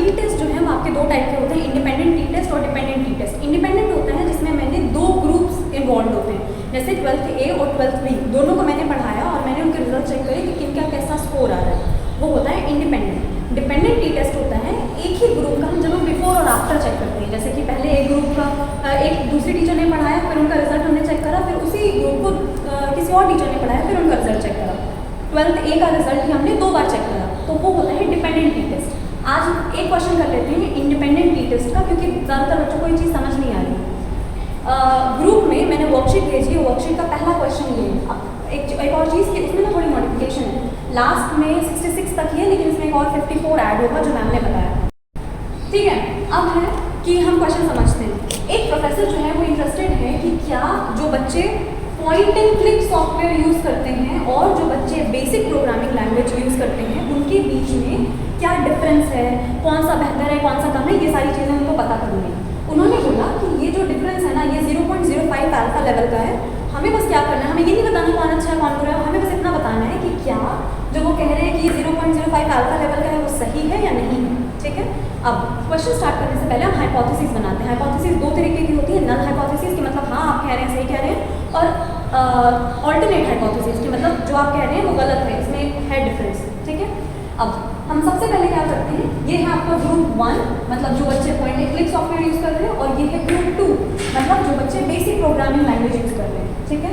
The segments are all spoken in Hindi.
टी टेस्ट जो है वो आपके दो टाइप के होते हैं, इंडिपेंडेंट टी टेस्ट और डिपेंडेंट टी टेस्ट। इंडिपेंडेंट होता है जिसमें मैंने दो ग्रुप्स इन्वॉल्व होते हैं, जैसे 12th A और 12th B दोनों को मैंने पढ़ाया और मैंने उनके रिजल्ट चेक करे कि किनका कैसा स्कोर आ रहा है, वो होता है इंडिपेंडेंट। डिपेंडेंट टी टेस्ट होता है एक ही ग्रुप का, हम जब हम बिफोर और आफ्टर चेक करते हैं, जैसे कि पहले एक ग्रुप का एक दूसरी टीचर ने पढ़ाया, फिर उनका रिजल्ट हमने चेक करा, फिर उसी ग्रुप को किसी और टीचर ने पढ़ाया, फिर उनका रिजल्ट चेक करा। 12th A का रिजल्ट ही हमने 2 बार चेक करा, तो वो होता है डिपेंडेंट टी टेस्ट। आज एक क्वेश्चन कर लेते हैं इंडिपेंडेंट टी टेस्ट का, क्योंकि ज़्यादातर बच्चों को ये चीज़ समझ नहीं आ रही। ग्रुप में मैंने वर्कशीट भेजी है, वर्कशीट का पहला क्वेश्चन ये है। एक और चीज़ कि उसमें ना थोड़ी मॉडिफिकेशन है, लास्ट में 66 तक ही है, लेकिन इसमें एक और 54 ऐड होगा जो मैम ने बताया। ठीक है, अब है कि हम क्वेश्चन समझते हैं। एक प्रोफेसर जो है वो इंटरेस्टेड है कि क्या जो बच्चे point and click software use करते हैं और जो बच्चे बेसिक प्रोग्रामिंग लैंग्वेज यूज़ करते हैं उनके बीच में क्या डिफरेंस है, कौन सा बेहतर है, कौन सा कम है, ये सारी चीज़ें उनको पता करनी है। उन्होंने बोला कि ये जो डिफरेंस है ना, ये 0.05 अल्फा लेवल का है। हमें बस क्या करना है, हमें ये नहीं बताना कौन अच्छा है कौन बुरा है, हमें बस इतना बताना है कि क्या जो वो कह रहे हैं कि ये 0.05 अल्फा लेवल का है वो सही है या नहीं है। ठीक है, अब क्वेश्चन स्टार्ट करने से पहले हम हाइपोथेसिस बनाते हैं। हाइपोथेसिस दो तरीके की होती है, नल हाइपोथेसिस की मतलब हाँ आप कह रहे हैं सही कह रहे हैं, और ऑल्टरनेट हाइपोथेसिस की मतलब जो आप कह रहे हैं वो गलत है, इसमें है डिफरेंस। ठीक है, अब हम सबसे पहले क्या करते हैं, ये है आपका ग्रुप 1 मतलब जो बच्चे point and click software use कर रहे हैं, और ये है ग्रुप 2 मतलब जो बच्चे बेसिक प्रोग्रामिंग लैंग्वेज यूज़ कर रहे हैं। ठीक है,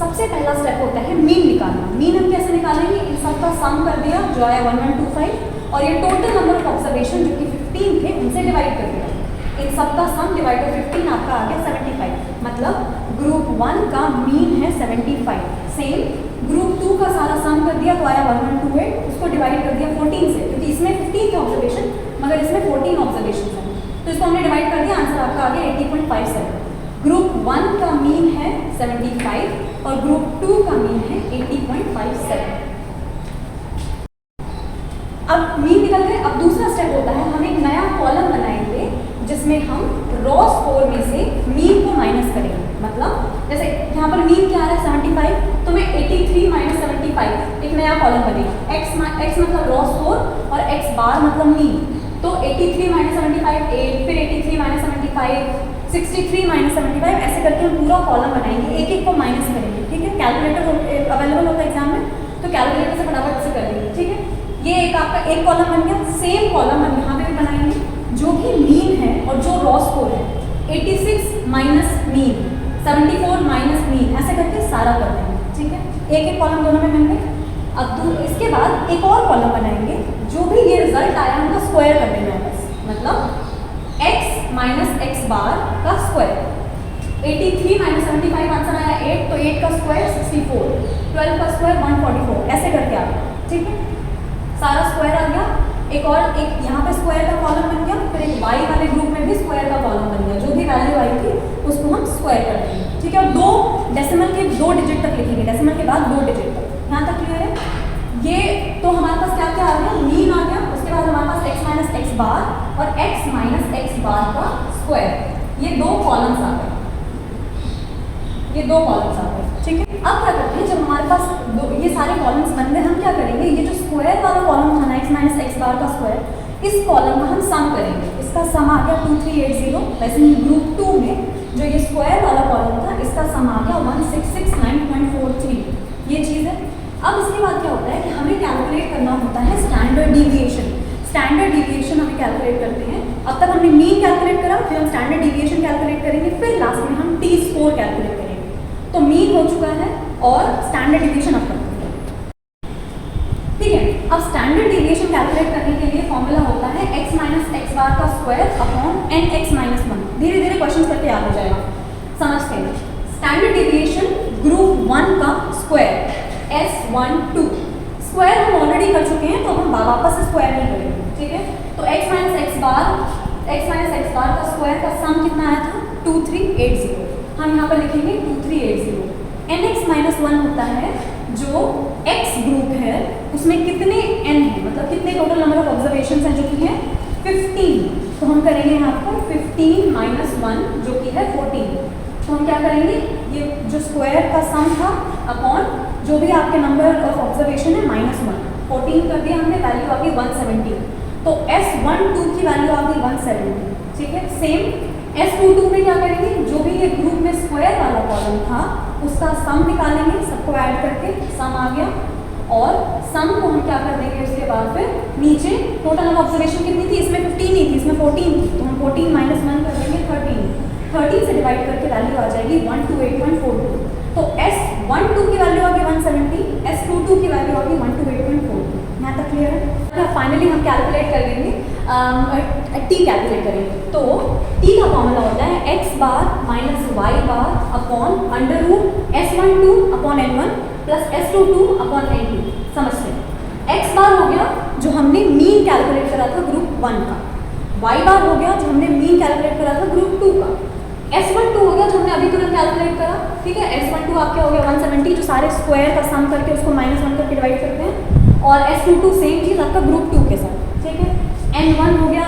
सबसे पहला स्टेप होता है मीन निकालना। मीन हम कैसे निकालेंगे, इन सबका सम कर दिया जो आया 1125, और ये टोटल नंबर ऑफ ऑब्जर्वेशन जो कि 15 थे उनसे डिवाइड कर दिया। इन सबका सम डिवाइड बाय 15 आपका आ गया 75, मतलब ग्रुप 1 का मीन है 75। सेम ग्रुप 2 का सारा सम कर दिया तो आया 1128, उसको डिवाइड कर दिया 14 से, क्योंकि इसमें 15 थे ऑब्जर्वेशन मगर इसमें 14 ऑब्जर्वेशन है, तो इसको हमने डिवाइड कर दिया, आंसर आपका आ गया 80.57। ग्रुप 1 का मीन है 75 और ग्रुप 2 का मीन है 80.57। अब मीन निकल गए। अब दूसरा स्टेप होता है, हम एक नया कॉलम बनाएंगे जिसमें हम रॉ स्कोर में से मीन को माइनस करेंगे। मतलब जैसे यहाँ पर मीन क्या आ रहा है 75, तो मैं 83 माइनस 75 एक नया कॉलम बनेगा। एक्स मतलब रॉ स्कोर और एक्स बार मतलब मीन, तो 83 माइनस 75 8, फिर 83 माइनस 75 63 माइनस 75, ऐसे करके हम पूरा कॉलम बनाएंगे, एक एक को माइनस करेंगे। ठीक है, कैलकुलेटर अवेलेबल होता है एग्जाम में, तो कैलकुलेटर से फटाफट से कर लेंगे। ठीक है, ये एक आपका एक कॉलम बन गया। सेम कॉलम हम यहाँ पे भी बनाएंगे, जो भी मीन है और जो रॉ स्कोर है 86 माइनस मीन, 74 माइनस मीन, ऐसे करके सारा कर देंगे। ठीक है, एक एक कॉलम दोनों में बन गए। अब इसके बाद एक और कॉलम बनाएंगे, जो भी ये रिजल्ट आया उनका स्क्वायर कर देना है बस, मतलब x माइनस एक्स बार का स्क्वायर। 83 माइनस 75 आंसर आया 8, तो 8 का स्क्वायर 64, 12 का स्क्वायर 144, ऐसे करके आ गया। ठीक है, सारा स्क्वायर आ गया। एक और एक यहाँ पे स्क्वायर का कॉलम बन गया, फिर एक y वाले ग्रुप में भी स्क्वायर का कॉलम बन गया, जो भी वैल्यू आई थी उसको हम स्क्वायर कर देंगे। ठीक है, और दो डेसिमल के 2 डिजिट तक लिखेंगे, डेसिमल के बाद 2 डिजिट तक। यहाँ तक क्लियर है? ये तो हमारे पास क्या क्या आ गया, मीन आ गया, उसके बाद हमारे पास x माइनस एक्स बार और x माइनस एक्स बार का स्क्वायर, ये 2 कॉलम्स आ गए, ये 2 कॉलम्स आ गए। ठीक है, अब क्या करते हैं, जब हमारे पास ये सारे कॉलम्स बन गए, हम क्या करेंगे, ये जो स्क्वायर वाला कॉलम था ना x माइनस एक्स बार का स्क्वायर, इस कॉलम का हम सम करेंगे। इसका सम आ गया 2380। वैसे ही ग्रुप 2 में जो ये स्क्वायर वाला कॉलम था इसका सम आ गया 1669.43, ये चीज़ है। अब इसके बाद क्या होता है कि हमें कैलकुलेट करना होता है स्टैंडर्ड डिविएशन। स्टैंडर्ड डिविएशन हमें कैलकुलेट करते हैं। अब तक हमने मीन कैलकुलेट करा, फिर हम स्टैंडर्ड डिविएशन कैलकुलेट करेंगे, फिर लास्ट में हम टी स्कोर कैलकुलेट करेंगे। तो मीन हो चुका है और स्टैंडर्ड डिविएशन अब करते हैं। ठीक है, अब स्टैंडर्ड डिविएशन कैलकुलेट करने के लिए फॉर्मूला होता है x माइनस एक्स बार का स्क्वायर अपॉन nx माइनस 1। धीरे धीरे क्वेश्चन करके याद हो जाएगा, समझते हैं। स्टैंडर्ड डिविएशन ग्रुप 1 का स्क्वायर S12 स्क्वायर हम ऑलरेडी कर चुके हैं, तो हम वापस से स्क्वायर नहीं करेंगे। ठीक है, तो x माइनस एक्स बार का स्क्वायर का सम कितना आया था 2380, हम यहाँ पर लिखेंगे 2380। nx माइनस 1 होता है जो x ग्रुप है उसमें कितने n है, मतलब कितने टोटल नंबर ऑफ ऑब्जर्वेशन हैं, जो कि है 15, तो हम करेंगे यहाँ पर 15 माइनस 1 जो कि है 14। तो हम क्या करेंगे, ये जो स्क्वायर का सम था अपॉन जो भी आपके नंबर ऑफ ऑब्जर्वेशन है -1, 14 कर दिया हमने, वैल्यू आ गई 170। तो S12 की वैल्यू आ गई 170, ठीक है। सेम S22 में क्या करेंगे, जो भी ये ग्रुप में स्क्वायर वाला कॉलम था उसका सम निकालेंगे, सबको ऐड करके सम आ गया, और सम को हम क्या कर देंगे उसके बाद फिर नीचे टोटल नंबर ऑब्जर्वेशन कितनी थी, इसमें 15 नहीं थी, इसमें 14 थी, तो हम 14 माइनस 1 कर देंगे 13 से डिवाइड करके वैल्यू आ जाएगी 128.42। तो S12 की वैल्यू आ गई 170, S22 की वैल्यू आ गई 128.42। यहाँ तक क्लियर है। फाइनली हम कैलकुलेट कर लेंगे, टी कैलकुलेट करेंगे। तो टी का फॉर्मूला होता है x bar minus Y bar upon under root S12 upon N1 plus S22 upon N2। समझते हैं, x बार हो गया जो हमने मीन कैलकुलेट करा था ग्रुप 1 का, y बार हो गया जो हमने मीन कैलकुलेट करा था ग्रुप 2 का, S12 हो गया जो हमने अभी तुरंत कैलकुलेट करा, ठीक है। S12 आपका हो गया 170 जो सारे स्क्वायर का सम करके उसको -1 करके डिवाइड करते हैं, और S22 सेम चीज़ आपका ग्रुप 2 के साथ, ठीक है। N1 हो गया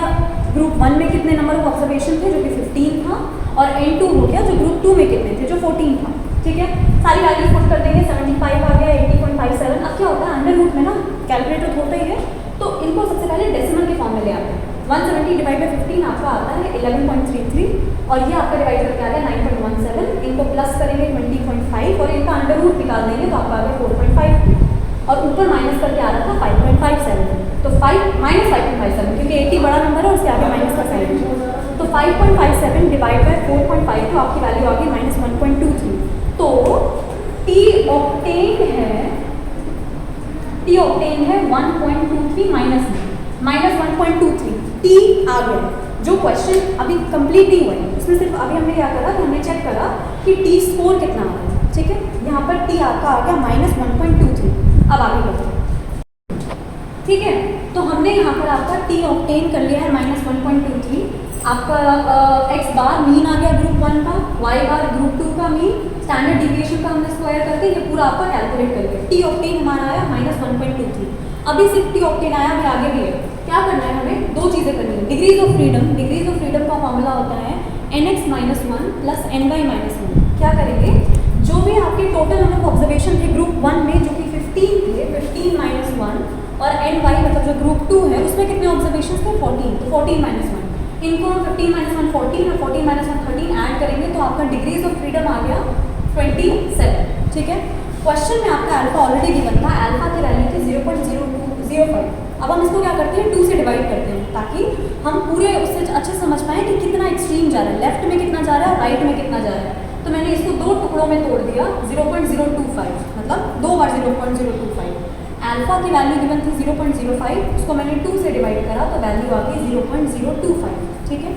ग्रुप 1 में कितने नंबर ऑफ ऑब्जर्वेशन थे जो कि 15 था, और N2 हो गया जो ग्रुप 2 में कितने थे जो 14 था, ठीक है। सारी वैल्यूज पुट कर देंगे, 75 आ गया, 80.57। अब क्या होता है अंडर रूट में ना कैलकुलेटर होता ही है, तो इनको सबसे पहले डेसिमल के फॉर्म में ले आते हैं। 170 डिवाइड बाई 15 आपका आता है 11.33, और ये आपका डिवाइड करके आ गया 9.17, इनको प्लस करेंगे 20.5 और इनका अंडर रूट निकाल देंगे तो आपका आ गया 4.5, और ऊपर माइनस करके आ रहा था 5.57, तो 557 क्योंकि 80 बड़ा नंबर है उसके आगे माइनस का साइन, तो 5.57 डिवाइड बाय 4.5 तो आपकी वैल्यू आ गई -1.23। तो टी ऑब्टेन है 1.23 माइनस 1.23, टी आ गया। जो क्वेश्चन अभी कंप्लीट नहीं हुआ है उसमें सिर्फ अभी हमने क्या करा कि हमने चेक करा कि टी स्कोर कितना आ रहा है, ठीक है। यहाँ पर टी आपका आ गया -1.23। अब आगे बढ़ते हैं, ठीक है। तो हमने यहाँ पर आपका टी ऑब्टेन कर लिया है -1.23, आपका एक्स बार मीन आ गया ग्रुप 1 का, वाई बार ग्रुप 2 का मीन, स्टैंडर्ड डिविएशन का हमने स्क्वायर करके ये पूरा आपका कैलकुलेट करके टी ऑब्टेन हमारा आया -1.23। अभी सिर्फ टी ऑब्टेन आया, अभी आगे भी है। क्या करना है, हमें दो चीज़ें करनी है। डिग्रीज ऑफ फ्रीडम का फॉर्मूला होता है nx-1 प्लस ny-1। क्या करेंगे, जो भी आपके टोटल नंबर ऑफ ऑब्जर्वेशन थे ग्रुप 1 में जो कि 15 थे, 15 माइनस 1, और ny मतलब जो ग्रुप 2 है उसमें कितने ऑब्जर्वेशन थे 14, तो 14 माइनस 1, इनको हम 15 माइनस 1 14 और 14 माइनस 1 13 ऐड करेंगे तो आपका डिग्रीज ऑफ फ्रीडम आ गया 27, ठीक है। क्वेश्चन में आपका अल्फा ऑलरेडी गिवन था, अल्फा की वैल्यू थी 0.0205। अब हम इसको क्या करते हैं 2 से डिवाइड करते हैं ताकि हम पूरे उससे अच्छे समझ पाएँ कि कितना एक्सट्रीम जा रहा है, लेफ्ट में कितना जा रहा है और राइट में कितना जा रहा है। तो मैंने इसको 2 टुकड़ों में तोड़ दिया, 0.025 मतलब 2 बार 0.025। अल्फा की वैल्यू गिवन थी 0.05, उसको मैंने 2 से डिवाइड करा तो वैल्यू आ गई 0.025, ठीक है।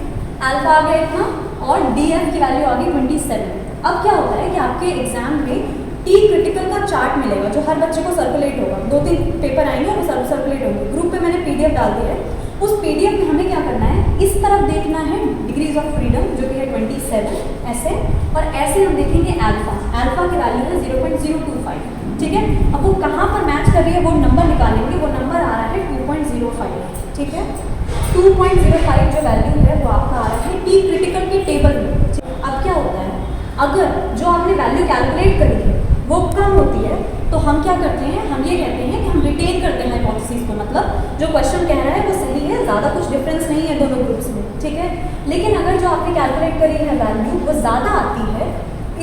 अल्फा आ गया इतना, और डी एफ की वैल्यू आ गई 27। अब क्या होता है कि आपके एग्जाम में टी क्रिटिकल का चार्ट मिलेगा जो हर बच्चे को सर्कुलेट होगा, 2-3 पेपर आएंगे और वो सर्कुलेट होंगे। ग्रुप पे मैंने PDF डाल दिया है, उस PDF में हमें क्या करना है, इस तरफ देखना है डिग्रीज ऑफ फ्रीडम जो कि है 27 ऐसे, और ऐसे हम देखेंगे अल्फा की वैल्यू है 0.025, ठीक है। अब वो कहाँ पर मैच कर रही है वो नंबर निकालेंगे, वो नंबर आ रहा है 2.05, ठीक है। 2.05 जो वैल्यू है वो आपका आ रहा है टी क्रिटिकल के टेबल में। अब क्या होता है, अगर जो आपने वैल्यू कैलकुलेट करी है वो कम होती है तो हम क्या करते हैं, हम ये कहते हैं कि हम रिटेन करते हैं हाइपोथेसिस को, मतलब जो क्वेश्चन कह रहा है वो सही है, ज़्यादा कुछ डिफरेंस नहीं है दोनों ग्रुप्स में, ठीक है। लेकिन अगर जो आपने कैलकुलेट करी है वैल्यू वो ज़्यादा आती है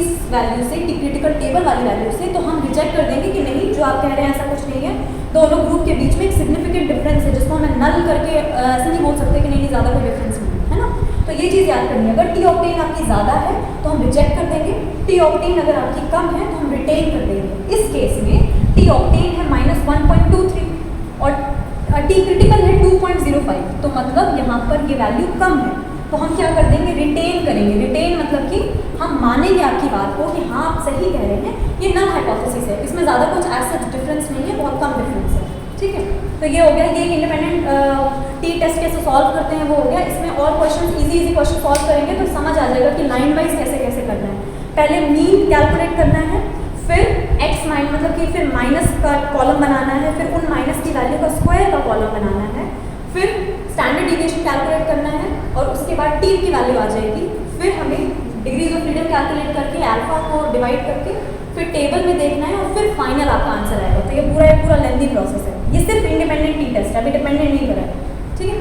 इस वैल्यू से, टी क्रिटिकल टेबल वाली वैल्यू से, तो हम रिजेक्ट कर देंगे कि नहीं जो आप कह रहे हैं ऐसा कुछ नहीं है, दोनों ग्रुप के बीच में एक सिग्निफिकेंट डिफरेंस है जिसको हमें नल करके ऐसे नहीं बोल सकते कि नहीं ज़्यादा कोई डिफरेंस नहीं है ना। तो ये चीज़ याद करनी है, अगर टी ऑक्टेन आपकी ज़्यादा है तो हम रिजेक्ट कर देंगे, टी ऑक्टेन अगर आपकी कम है तो हम रिटेन कर देंगे। इस केस में टी ऑक्टेन है -1.23 और टी क्रिटिकल है 2.05, तो मतलब यहाँ पर ये वैल्यू कम है तो हम क्या कर देंगे, रिटेन करेंगे। रिटेन मतलब कि हम मानेंगे आपकी बात को कि हाँ आप सही कह रहे हैं, ये नल हाइपोथेसिस है, इसमें ज़्यादा कुछ ऐसा डिफरेंस नहीं है, बहुत कम डिफरेंस है, ठीक है। तो ये हो गया, ये इंडिपेंडेंट टी टेस्ट कैसे सॉल्व करते हैं वो हो गया। इसमें और क्वेश्चन इजी क्वेश्चन सॉल्व करेंगे तो समझ आ जाएगा कि लाइन वाइज कैसे कैसे करना है। पहले मीन कैलकुलेट करना है, फिर एक्स माइन मतलब कि फिर माइनस का कॉलम बनाना है, फिर उन माइनस की वैल्यू का स्क्वायर का कॉलम बनाना है, फिर स्टैंडर्ड डिविएशन कैलकुलेट करना है और उसके बाद टी की वैल्यू आ जाएगी। फिर हमें डिग्रीज ऑफ फ्रीडम कैलकुलेट करके अल्फा को डिवाइड करके फिर टेबल में देखना है और फिर फाइनल आपका आंसर आएगा। तो ये पूरा लेंथी प्रोसेस है, ये सिर्फ इंडिपेंडेंट टी टेस्ट है, अभी डिपेंडेंट नहीं करा है, ठीक है।